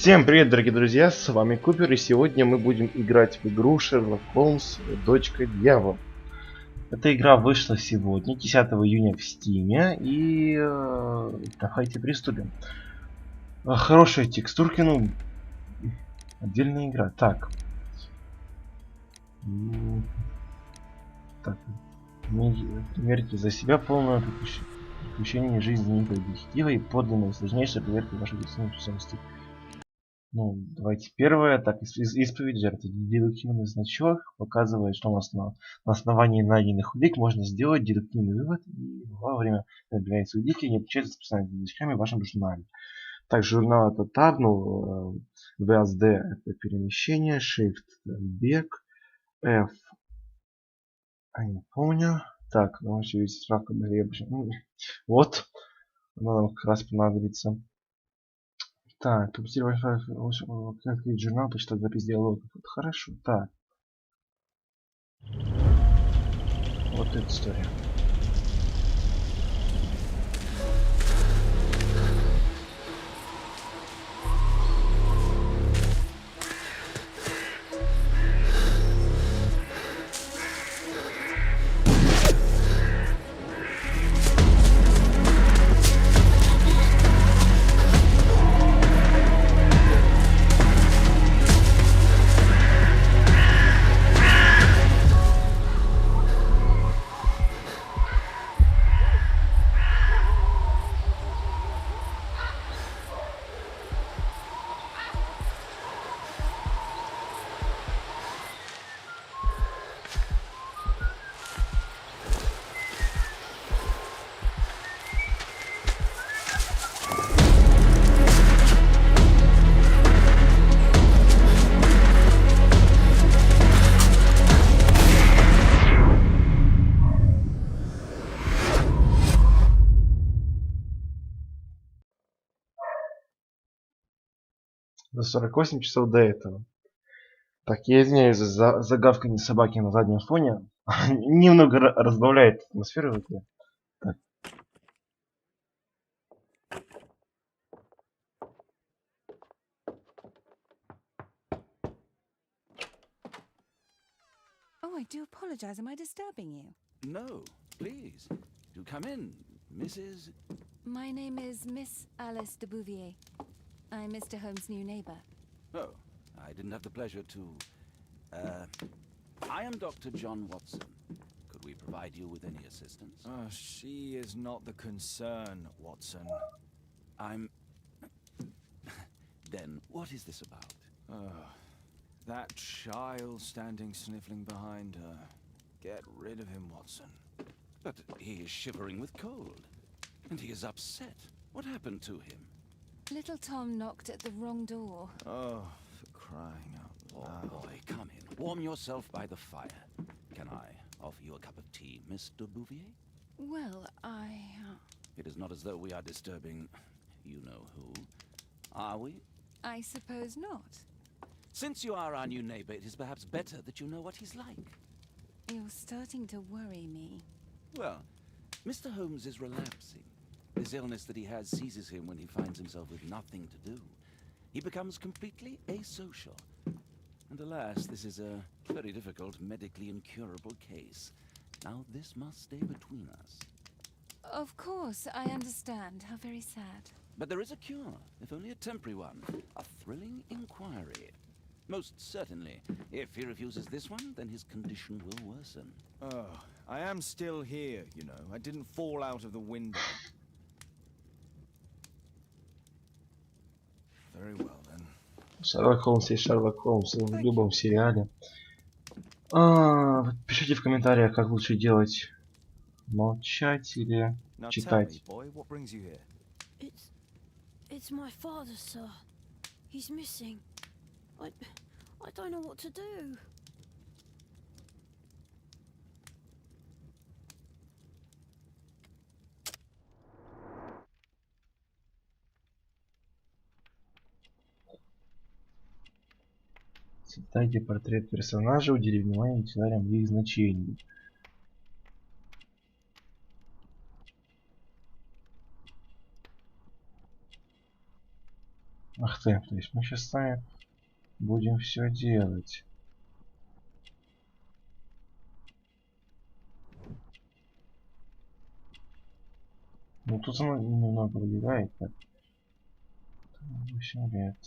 Всем привет, дорогие друзья, с вами Купер, и сегодня мы будем играть в игру Шерлок Холмс, дочка дьявола. Эта игра вышла сегодня, 10 июня в Стиме, и давайте приступим. Хорошие текстурки, ну, отдельная игра. Так, примерьте за себя полное приключение жизни детектива и подлинной сложнейшей проверки вашей способности. Ну, давайте первое. Так, исповедь жертвы. Дедуктивный значок показывает, что на основании найденных улик можно сделать дедуктивный вывод, и во время появляется улики не отличается с персональными значками в вашем журнале. Так, журнал это таб, ну, VSD это перемещение, Shift бег, F, не помню. Так, ну, через справка вот, она нам как раз понадобится. Так, компьютер открыть журнал, почитать запись диалогов. Вот хорошо, так. Вот эта история. За 48 часов до этого. Так, я извиняюсь за загавканье собаки на заднем фоне. Немного разбавляет атмосферу в игре. Так. Oh, I do apologize. Am I disturbing you? No, please. Do come in, Mrs. My name is Miss Alice de Bouvier. I'm Mr. Holmes' new neighbor. Oh, I didn't have the pleasure to... I am Dr. John Watson. Could we provide you with any assistance? She is not the concern, Watson. I'm... Then, what is this about? That child standing sniffling behind her. Get rid of him, Watson. But he is shivering with cold. And he is upset. What happened to him? Little Tom knocked at the wrong door. Oh, for crying out loud. Oh, boy, come in. Warm yourself by the fire. Can I offer you a cup of tea, Miss de Bouvier? Well, It is not as though we are disturbing you-know-who, are we? I suppose not. Since you are our new neighbor, it is perhaps better that you know what he's like. You're starting to worry me. Well, Mr. Holmes is relapsing. This illness that he has seizes him when he finds himself with nothing to do. He becomes completely asocial. And alas, this is a very difficult, medically incurable case. Now this must stay between us. Of course, I understand. How very sad. But there is a cure, if only a temporary one. A thrilling inquiry. Most certainly. If he refuses this one, then his condition will worsen. Oh, I am still here, you know. I didn't fall out of the window. Very well, then. Шерлок Холмс и Шерлок Холмс в любом сериале. Пишите в комментариях, как лучше делать. Молчать или Now tell me, читать. boy, what brings you here? It's my father, sir. He's missing. I don't know what to do. Создайте портрет персонажа, уделив внимание дикционариям и их значений. Ах ты, то есть мы сейчас с вами будем все делать. Ну тут оно немного выбирает, так. 8 лет.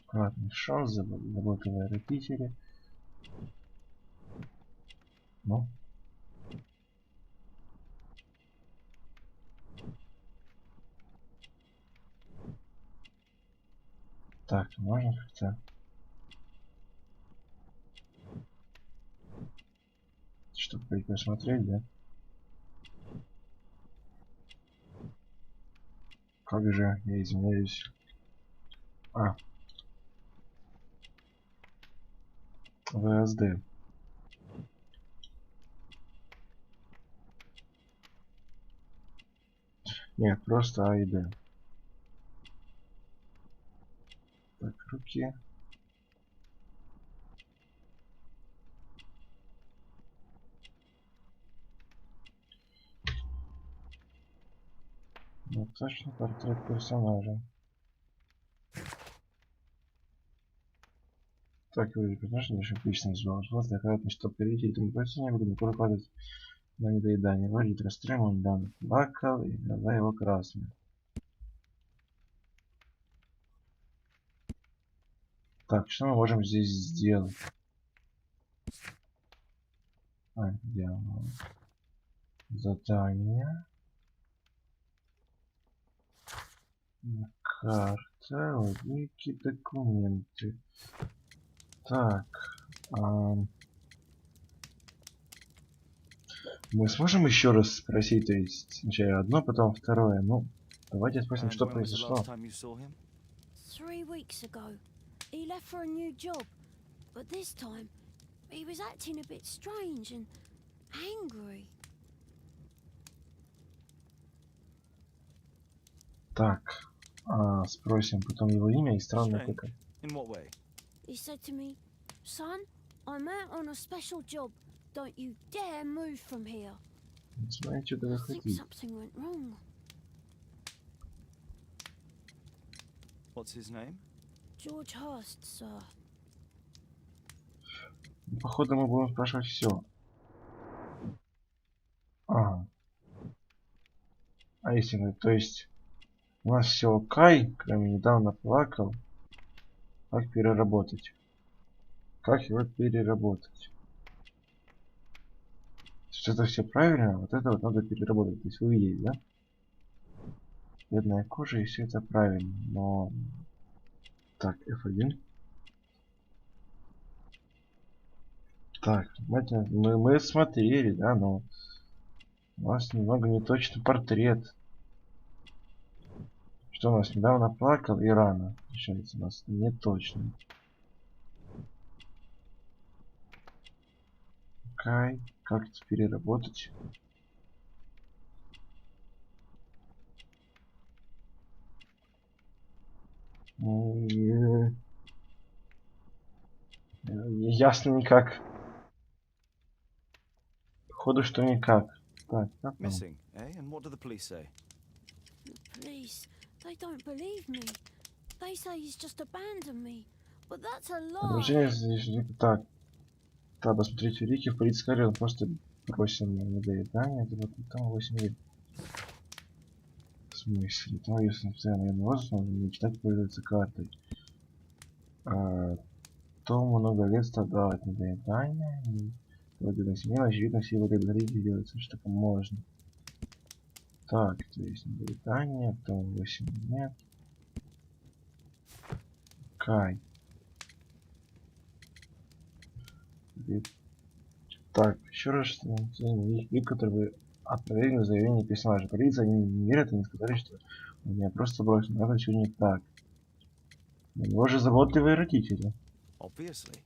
Аккуратный шанс, заботливые родители. Ну. Так, можно как-то... Чтобы посмотреть, да? Как же, я извиняюсь. ВСД. Нет, просто А и Д. Так, руки. Ну, точно портрет персонажа. Так, вы персонаж небольшим письмом звал. Вот такая что перейти, тому просто не буду никуда падать на недоедание. Вроде расстроен, он дан плакал, и глаза его красные. Так, что мы можем здесь сделать? Дьявол. Задание. Карта, логики, документы. Так. Мы сможем еще раз спросить, то есть сначала одно, потом второе. Ну, давайте спросим, что произошло. 3 weeks ago. He left for a new job, but this time he was acting a bit strange and angry. Так, спросим потом его имя и странное только. In what way? He said to me, "Son, I'm out on a special job. Don't you dare move from here." Знаете, что I вы think хотите? something went wrong. What's his name? George Hurst, sir. Походу мы будем спрашивать все. Ага. А если мы, то есть у нас все окей, кроме недавно плакал. Как переработать? Как его переработать? Что это все правильно, вот это вот надо переработать. То есть вы видите, да? Бедная кожа и все это правильно, но... Так, F1. Так, мы смотрели, да, но у нас немного неточный портрет. Что у нас недавно плакал и рано. Получается, у нас неточный. Окей, как это переработать? Ясно никак. Походу, что никак. Так, как там? Missing, eh? And what do the police say? The police, they don't believe me. They say he's just abandoned me. But that's a Обращение lie. здесь так. Да, посмотрите, Рики в полиции сказали, он просто бросил на недоедание. Это вот там 8 лет. В смысле? Там, если постоянно возраст, он не читать пользуется картой. То много лет страдал от недоедания. И вроде на семье, очевидно, все его родители делаются, что такое можно. Так, то есть недоедание, то 8 лет. Кай. Так, еще раз, вид, который вы отправили на заявление персонажа. Полиция они не верят, они сказали, что он меня просто бросил. Но это все не так. У него же заботливые родители. Obviously.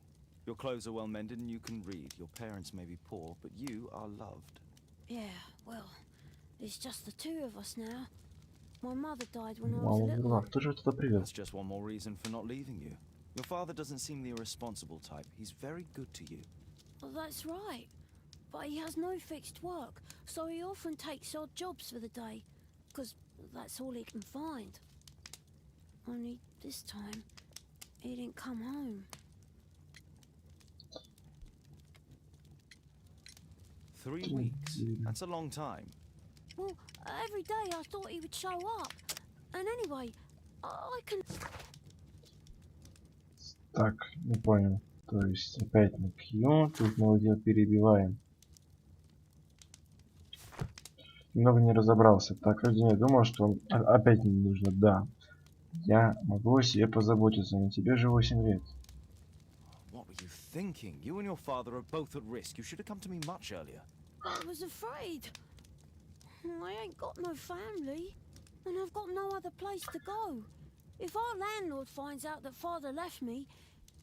Your clothes are well mended and you can read. Your parents may be poor, but you are loved. Yeah, well, it's just the two of us now. My mother died when I was Мама little. умерла. Кто же туда привез? That's just one more reason for not leaving you. Your father doesn't seem the irresponsible type. He's very good to you. Well, that's right. But he has no fixed work, so he often takes odd jobs for the day. Because that's all he can find. Only this time, he didn't come home. 3 weeks? That's a long time. Well, every day I thought he would show up. And anyway, I can... Так, не понял. То есть опять на Q, тут мы его перебиваем. Немного не разобрался. Так, вроде не думал, что он опять не нужно. Да. Я могу о себе позаботиться, но тебе же 8 лет. What were you thinking? You and your father are both at risk. You should have come to me much earlier. I was afraid. I ain't got no family. And I've got no other place to go. If our landlord finds out that father left me,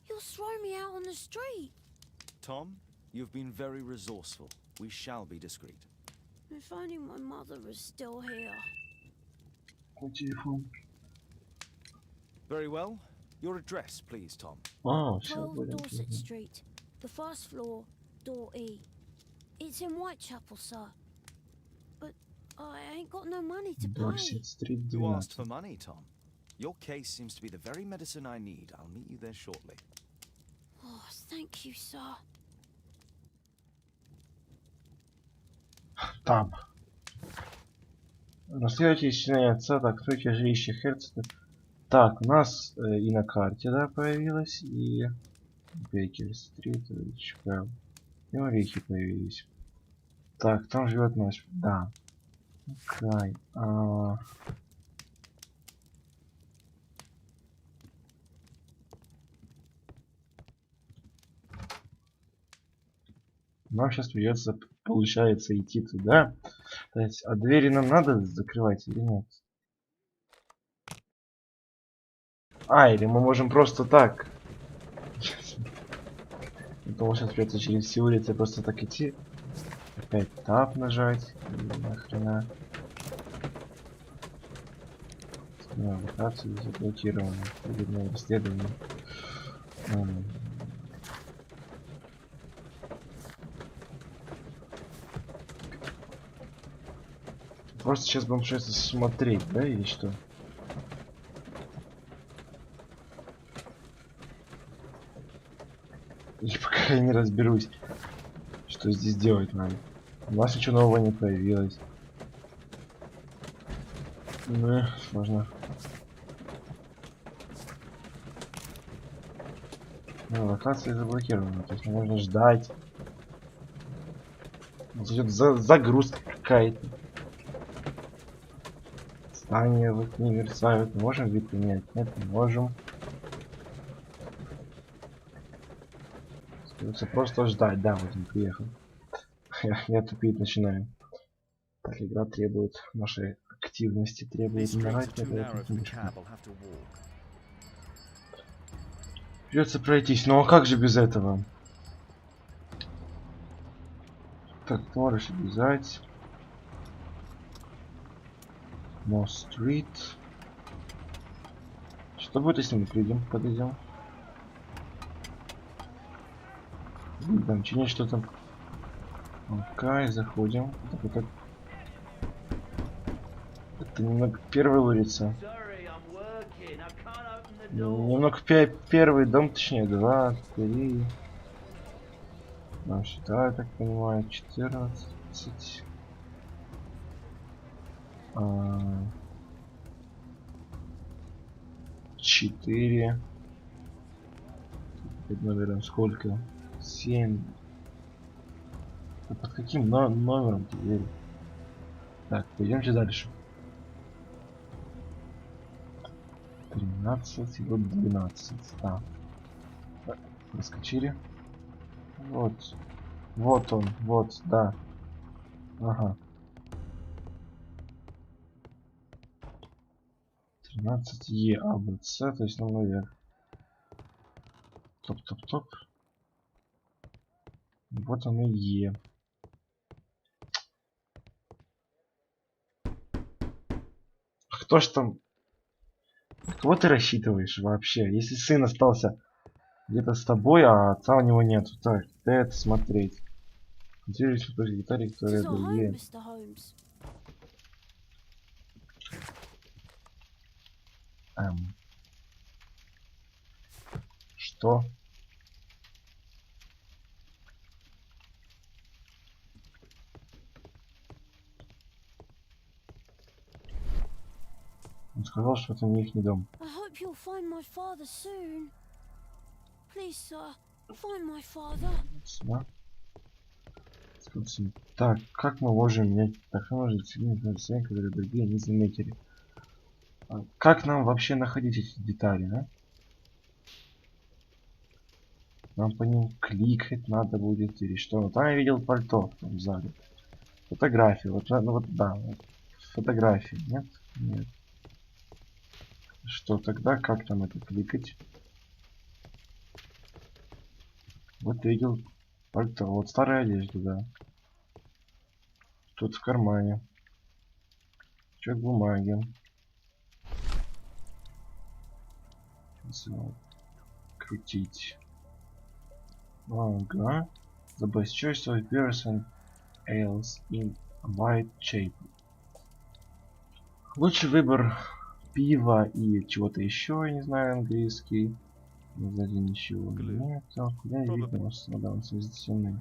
he'll throw me out on the street. Tom, you've been very resourceful. We shall be discreet. If only my mother was still here. По телефону. Very well. Your address, please, Tom. А, все, 12 Dorset Street. The first floor, door E. It's in Whitechapel, sir. But I ain't got no money to pay. Dorset Street You asked 12. for money, Tom. Your case seems to be the very medicine I need. I'll meet you there shortly. Oh, thank you, sir. Там. Расследуйте исчезновение отца, так, откройте жилище Херцога. Так, у нас и на карте, да, появилось, и Бейкер-стрит, Чикаго. И орехи появились. Так, там живет наш, да. Окей. Нам сейчас придется, получается, идти туда. То есть, а двери нам надо закрывать или нет? А, или мы можем просто так. Потому что сейчас придется через все улицы просто так идти. Опять тап нажать. Нахрена. Локацию заблокирована. Видно исследование. Просто сейчас будем что-то смотреть, да, или что? И пока я не разберусь, что здесь делать надо. У нас ничего нового не появилось. Ну, сложно. Ну, локация заблокирована, то есть можно ждать. Вот идет загрузка какая-то. Здания вот не мерцают. Можем вид поменять? Нет, не можем. Остается просто ждать. Да, вот он приехал. Я тупить начинаю. Так, игра требует нашей активности, требует придется пройтись. Ну а как же без этого? Так, ты можешь обязать. Стрит. Что будет, если мы придем, подойдем? Там чинить что-то. Окей, заходим. Так, вот так. Это немного первая улица. Немного первый дом, точнее 2, 3. Нам считаю, так понимаю, 14. 4. Под номером сколько? 7. А под каким номером ты веришь? Так, пойдемте дальше. 13 и вот 12. Да. Так, проскочили. Вот. Вот он. Вот, да. Ага. 13 Е, А, Б, С, то есть нам наверх. Топ. Вот он и Е. Кто ж там? Кого ты рассчитываешь вообще? Если сын остался где-то с тобой, а отца у него нету. Так, дай это смотреть. Контролируйте по гитаре, которая This is our home, Е. Mr. Holmes. Что? Он сказал, что это не их дом. I hope you'll find my father soon. Please, sir, find my father. Сюда. Так, как мы можем менять? Так, мы можем изменить, которые другие не заметили. Как нам вообще находить эти детали, а? Нам по ним кликать надо будет или что? Ну, там я видел пальто в том зале. Фотографии. Вот, ну, вот да. Вот. Фотографии. Нет? Нет. Что тогда? Как там это кликать? Вот видел пальто. Вот старая одежда, да. Тут в кармане. Чек бумаги. Крутить. Ага. The best choice of a person else in a white shape. Лучший выбор пива и чего-то еще, я не знаю, английский. Сзади ничего нет. Куда я видно, у нас надо создационный.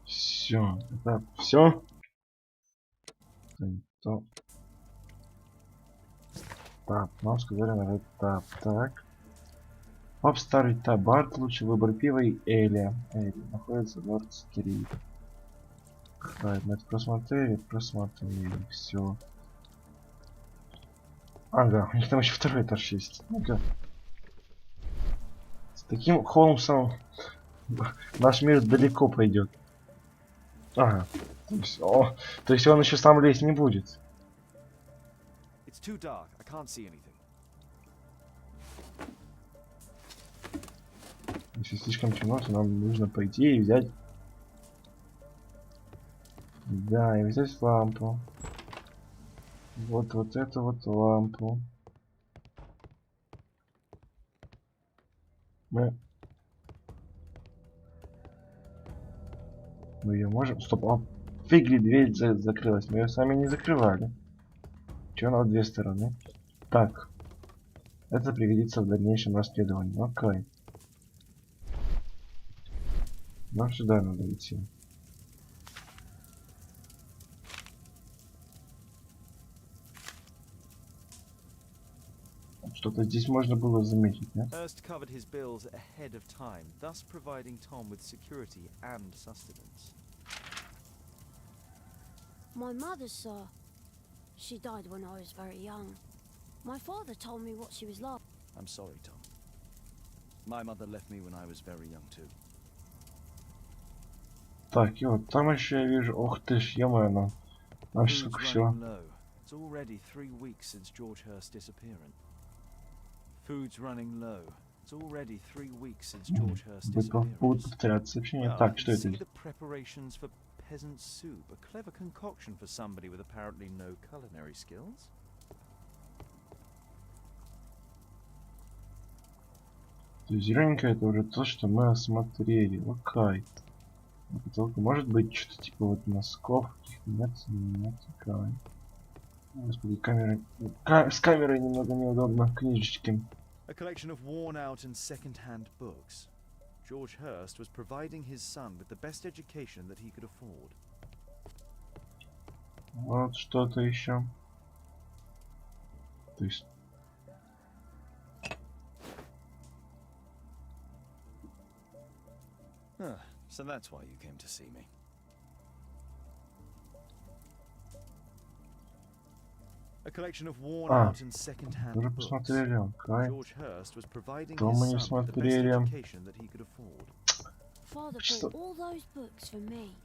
Все, это все. Так, нам сказали на этап. Так. Паб старый табард, лучший выбор пива и Эля. Эля находится в Норд-стрит. Так, мы это просмотрели, все. Ага, у них там еще второй этаж есть. Ну-ка. С таким Холмсом наш мир далеко пойдет. Ага. То есть он еще сам лезть не будет. Если слишком темно, то нам нужно пойти и взять. Да, и взять лампу. Вот эту вот лампу. Мы ее можем. Стоп, а фигли, дверь закрылась. Мы ее сами не закрывали. Че на две стороны? Так. Это пригодится в дальнейшем расследовании. Окей. Нам сюда надо идти. Что-то здесь можно было заметить, нет? covered his bills ahead of time, thus providing Tom with security and sustenance. My mother, sir. She died when I was very young. My father told me what she was like. I'm sorry, Tom. My mother left me when I was very young too. Так, и вот там еще я вижу. Ох ты ж, ё-моё, нам сейчас сколько всего. It's already 3 weeks since George Hurst's disappearance. Food's running low. It's already 3 weeks since George Hurst's disappearance. Будут повторяться сообщения. Так, что это? The preparations for peasant soup, a clever concoction for somebody with apparently no culinary skills. То есть зелененькое это уже то, что мы осмотрели. Окей. Только может быть что-то типа вот носков. Нет, нет, окей. Господи, камера. С камерой немного неудобно. Книжечки. A collection of worn-out and second-hand books. George Hurst was providing his son with the best education that he could afford. Вот что-то еще. То есть. So that's why you came to see me. A collection of worn-out and second-hand уже books. посмотрели, окей. George Hurst was providing То his мы не son with the best смотрели. education that he could afford. Father bought all those books for me.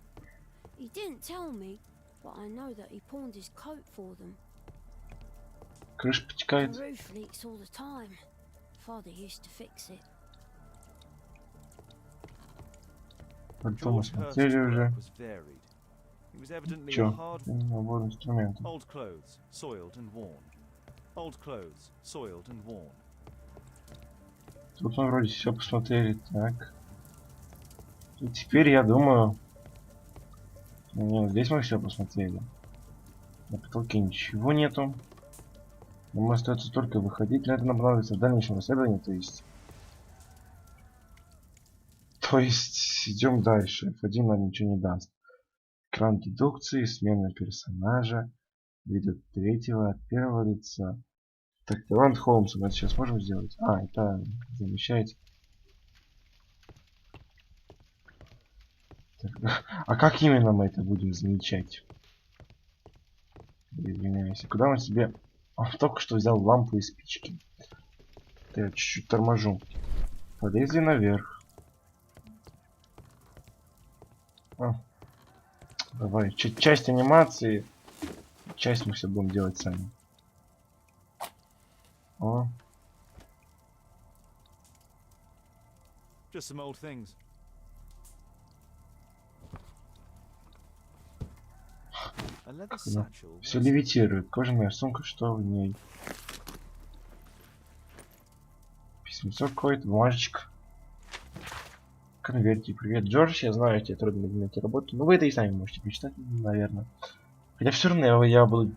He didn't tell me, but I know that he pawned his coat for them. Крыша The потекает. roof leaks all the time. Father used to fix it. Пальто мы смотрели уже. He was evidently a Чё? hard Набор инструментов. old clothes, soiled and worn. Old clothes, soiled and worn. Тут мы вроде все посмотрели. Так. И теперь я думаю, Нет, здесь мы все посмотрели. На потолке ничего нету. Нам остается только выходить. На это нам понадобится в дальнейшем расследовании, то есть идем дальше. F1 нам ничего не даст. Экран дедукции, смена персонажа, вид от третьего, от первого лица. Так, Шерлок Холмс, мы это сейчас можем сделать? А, это замещать. Так, а как именно мы это будем замечать? Извиняюсь. Куда мы себе... только что взял лампу и спички. Я чуть-чуть торможу. Полезли наверх. Давай. Часть анимации. Часть мы все будем делать сами. О. Just some old things. A leather satchel. Все левитирует. Кожаная сумка, что в ней? Письмецо какое-то, бумажечка. Конвертик. Привет, Джордж. Я знаю, тебе трудно найти работу. Но вы это и сами можете прочитать, наверное. Хотя все равно я буду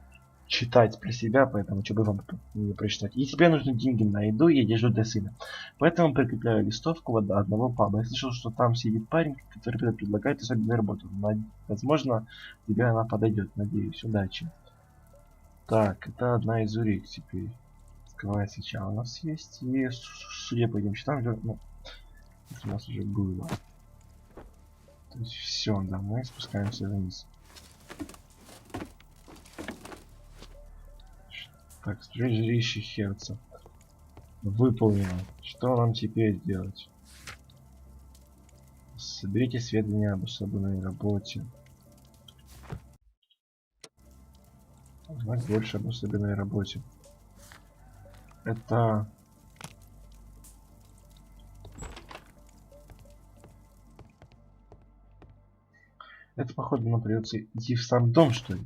читать про себя, поэтому что бы вам не прочитать. И тебе нужны деньги на еду и одежду для сына. Поэтому прикрепляю листовку от одного паба. Я слышал, что там сидит парень, который предлагает особенную работу. Возможно, тебе она подойдет. Надеюсь. Удачи. Так, это одна из улик теперь. Скрывая сначала у нас есть. И судя по этим счетам, ну, это у нас уже было. То есть все, да, мы спускаемся вниз. Так, жилище Херца. Выполнено. Что нам теперь делать? Соберите сведения об особенной работе. Узнать больше об особенной работе. Это... Это, походу, нам придется идти в сам дом, что ли?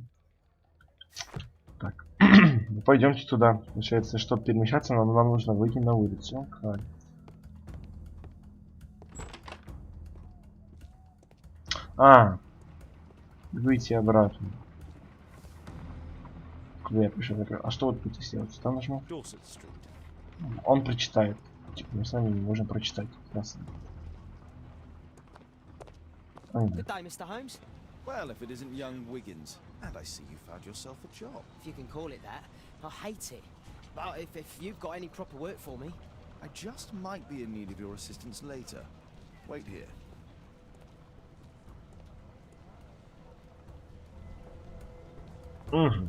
Так. Пойдемте туда. Получается, чтобы перемещаться, нам нужно выйти на улицу. Выйти обратно. Куда я пришел? А что вот тут сделать? Сюда нажму? Он прочитает. Типа мы сами не можем прочитать. Ясно. Good day, Mr. Holmes. Well, if it isn't young Wiggins. And I see you found yourself a job. If you can call it that. I hate it. But if you've got any proper work for me... I just might be in need of your assistance later. Wait here. Угу.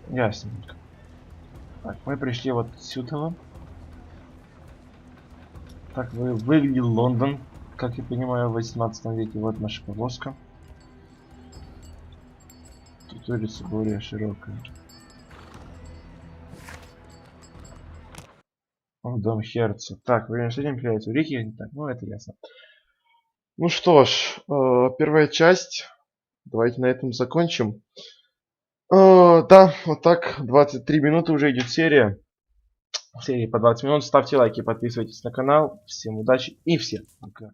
Ясненько. Так, мы пришли вот сюда. Так выглядел Лондон, как я понимаю, в 18 веке. Вот наша повозка. Тут улица более широкая. В дом Херца. Так, время с этим появляется у реки. Так, ну это ясно. Ну что ж, первая часть. Давайте на этом закончим. Да, вот так. 23 минуты уже идет серия. Серия по 20 минут. Ставьте лайки, подписывайтесь на канал. Всем удачи и всем пока.